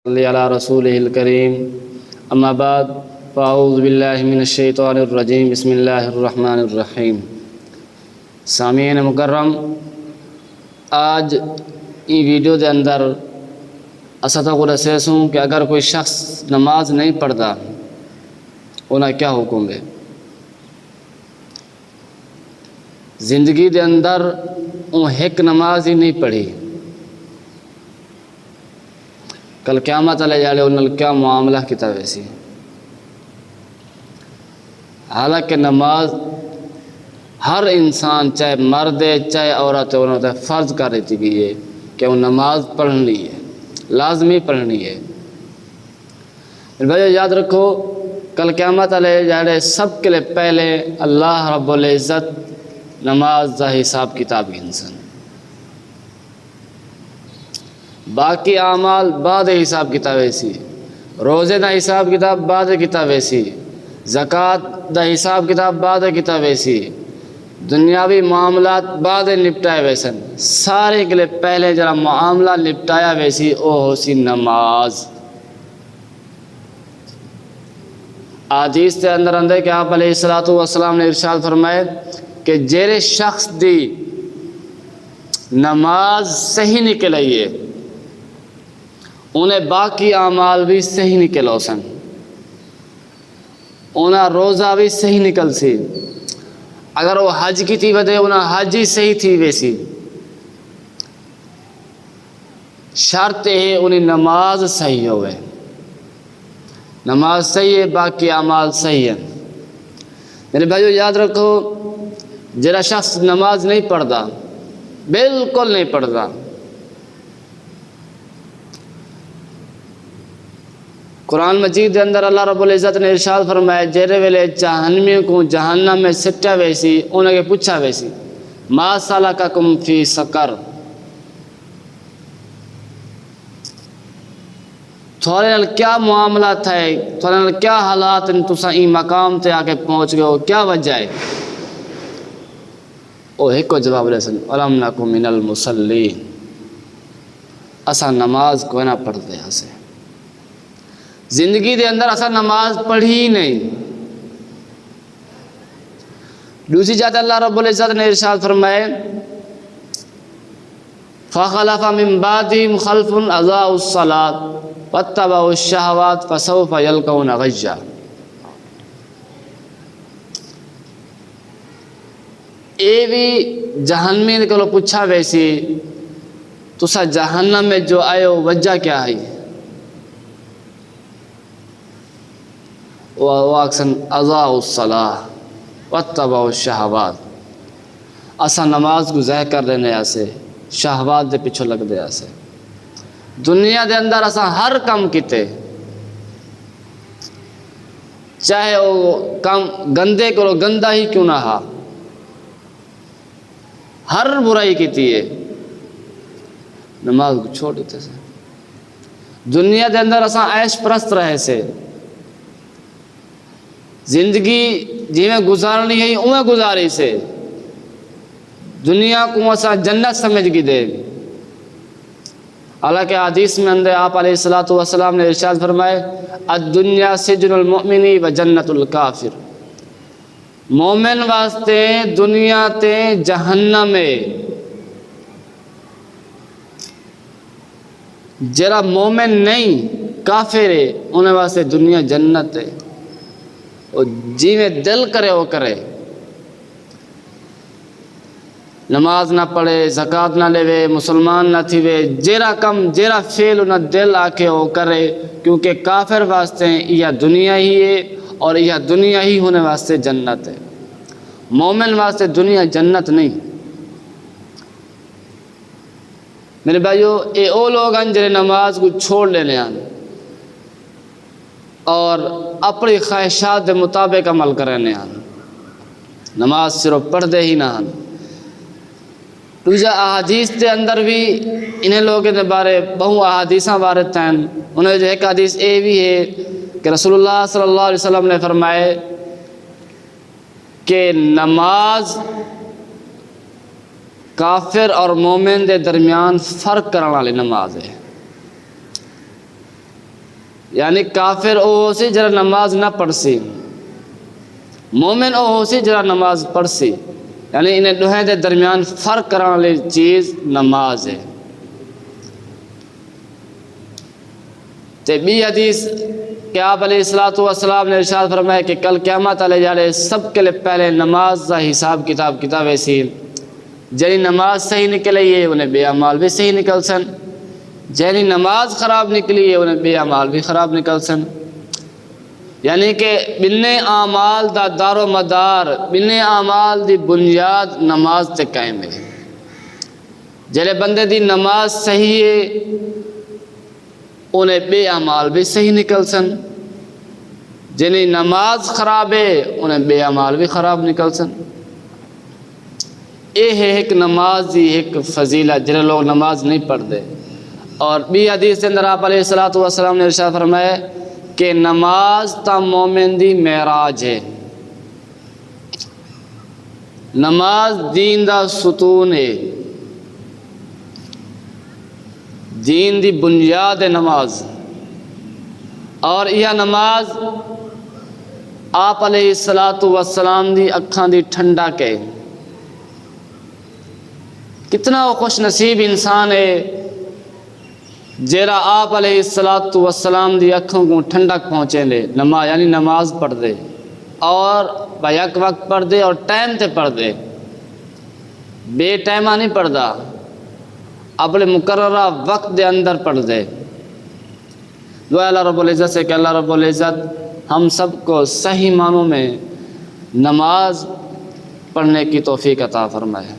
صلی علی رسولہ الکریم اما بعد فاعوذ باللہ من الشیطان الرجیم بسم اللہ الرحمن الرحیم۔ سامعین مکرم، آج ای ویڈیو دے اندر اساتہ کو رسیسوں کہ اگر کوئی شخص نماز نہیں پڑھتا انہاں کیا حکم ہے۔ زندگی دے اندر وہ ایک نماز ہی نہیں پڑھی، کل قیامت علیہ جالے انہوں کیا معاملہ کتا ویسی۔ حالانکہ نماز ہر انسان چاہے مرد ہے چاہے عورت ہے انہوں نے فرض کر رہی بھی ہے کہ وہ نماز پڑھنی ہے، لازمی پڑھنی ہے۔ بھائی یاد رکھو، کل قیامت علیہ جالے سب کے لئے پہلے اللہ رب العزت نماز دا حساب کتاب انسان، باقی اعمال بعد حساب کتاب ایسی، روزے دا حساب کتاب بعد کتاب ایسی، زکوٰۃ دا حساب کتاب بعد کتاب ایسی، دنیاوی معاملات بعد نپٹائے ویسن، سارے کے لئے پہلے جرا معاملہ نپٹایا ویسی او ہو سی نماز۔ حدیث کے اندر کہ آپ علیہ السلام نے ارشاد فرمائے کہ جیرے شخص دی نماز صحیح نکل آئی ہے انہیں باقی اعمال بھی صحیح نکلو سن، انہیں روزہ بھی صحیح نکل سی، اگر وہ حج کی تھی ودے انہیں حج ہی صحیح تھی ویسی، شرط ہے انہیں نماز صحیح ہوئے، نماز صحیح ہے باقی اعمال صحیح ہے۔ میرے بھائیو یاد رکھو، جرا شخص نماز نہیں پڑھتا، بالکل نہیں پڑھتا، قرآن مجید کے اندر اللہ رب العزت نے ارشاد فرمایا جیرے ویلے جہنمیوں کو جہنم میں سٹا ویسی، انہیں کے پوچھا ویسی ما سلککم فی سقر، تھوڑے نال کیا معاملات ہے، تھوڑے نال کیا حالات ان تسا این مقام تے آکے پہنچ گئے ہو، کیا وجہ ہے؟ او ایک کو جواب لے سن ولم نکن من المصلین، اسا نماز کو نہ پڑھتے ہسے، زندگی دے اندر اسا نماز پڑھی نہیں۔ دوسری جات اللہ رب العزت نے ارشاد فرمائے فخلف من بعدهم خلف اضاعوا الصلاة واتبعوا الشهوات فسوف يلقون غیا۔ اے بھی جہنمی نے کلو پوچھا ویسی تسا جہنم میں جو آئے ہو وجہ کیا ہے؟ وَأَكْسَنْ أَضَاعُوا الصَّلَاةَ وَاتَّبَعُوا الشَّهَوَاتِ، اسا نماز کو ضائع کر لینے ایسے، شہوات دے پیچھو لگ دے ایسے، دنیا دے اندر اسا ہر کام کیتے، چاہے وہ کام گندے کرو گندہ ہی کیوں نہ ہا، ہر برائی کیتی ہے، نماز کو چھوڑ دیتے سے، دنیا دے اندر اسا عیش پرست رہے سے، زندگی جی میں گزارنی ہے اوہ گزاری سے، دنیا کو اسا جنت سمجھ گی دے۔ حالانکہ حدیث میں اندر آپ علیہ السلام نے ارشاد فرمائے الدنیا سجن المؤمنی و جنت الکافر، مومن واسطے دنیا تے جہنم ہے، جرا مومن نہیں کافر ہے انہیں واسطے دنیا جنت ہے، جی میں دل کرے وہ کرے، نماز نہ پڑھے، زکوٰۃ نہ لے، مسلمان نہ تھی وے، جیرا کم جیرا فعل انہیں دل آکے وہ کرے، کیونکہ کافر واسطے یہ دنیا ہی ہے اور یہ دنیا ہی ہونے واسطے جنت ہے، مومن واسطے دنیا جنت نہیں۔ میرے بھائیو اے او لوگ ہیں جنہیں نماز کو چھوڑ لینے آن اور اپنی خواہشات کے مطابق عمل کرنے آن، نماز صرف پڑھ دے ہی نہ آن۔ دوسرا احادیث کے اندر بھی انہیں لوگوں کے بارے بہو احادیثاں وارد ہیں، انہیں جو ایک حدیث اے بھی ہے کہ رسول اللہ صلی اللہ علیہ وسلم نے فرمائے کہ نماز کافر اور مومن دے درمیان فرق کرنے والی نماز ہے۔ یعنی کافر او ہو سی جرا نماز نہ پڑھ سی، مومن او ہو سی جرا نماز پڑھ سی، یعنی انہیں دوہیں دے درمیان فرق کرنے والی چیز نماز ہے۔ تے بی حدیث کہ آپ علیہ السلام نے ارشاد فرمایا کہ کل قیامت والے جاڑے سب کے لئے پہلے نماز کا حساب کتاب ایسی جنی نماز صحیح نکلی ہے انہیں بے اعمال بھی صحیح نکل سن، جنی نماز خراب نکلی ہے انہیں بے اعمال بھی خراب نکل سن، یعنی کہ بنے اعمال دا دار و مدار، بنے اعمال دی بنیاد نماز تے قائم ہے۔ جلے بندے دی نماز صحیح ہے انہیں بے اعمال بھی صحیح نکل سن، جنہی نماز خراب ہے انہیں بے اعمال بھی خراب نکل سن۔ یہ ہے ایک نماز دی ایک فضیلت جنہیں لوگ نماز نہیں پڑھ دے۔ اور بھی حدیث کے اندر آپ علیہ السلام نے ارشاد فرمایا کہ نماز تا مومن دی معراج ہے، نماز دین دا ستون ہے، دین دی بنیاد ہے نماز۔ اور یہ نماز آپ علیہ السلام دی اکھاں دی ٹھنڈا کے کتنا وہ خوش نصیب انسان ہے جیرا آپ علیہ السلام دی اکھوں کو ٹھنڈک پہنچے لے نماز، یعنی نماز پڑھ دے اور بیک وقت پڑھ دے اور ٹائم تے پڑھ دے، بے ٹائمہ نہیں پڑھ دا، اپنے مقررہ وقت دے اندر پڑھ دے۔ دعا اللہ رب العزت سے کہ اللہ رب العزت ہم سب کو صحیح معنوں میں نماز پڑھنے کی توفیق عطا فرمائے۔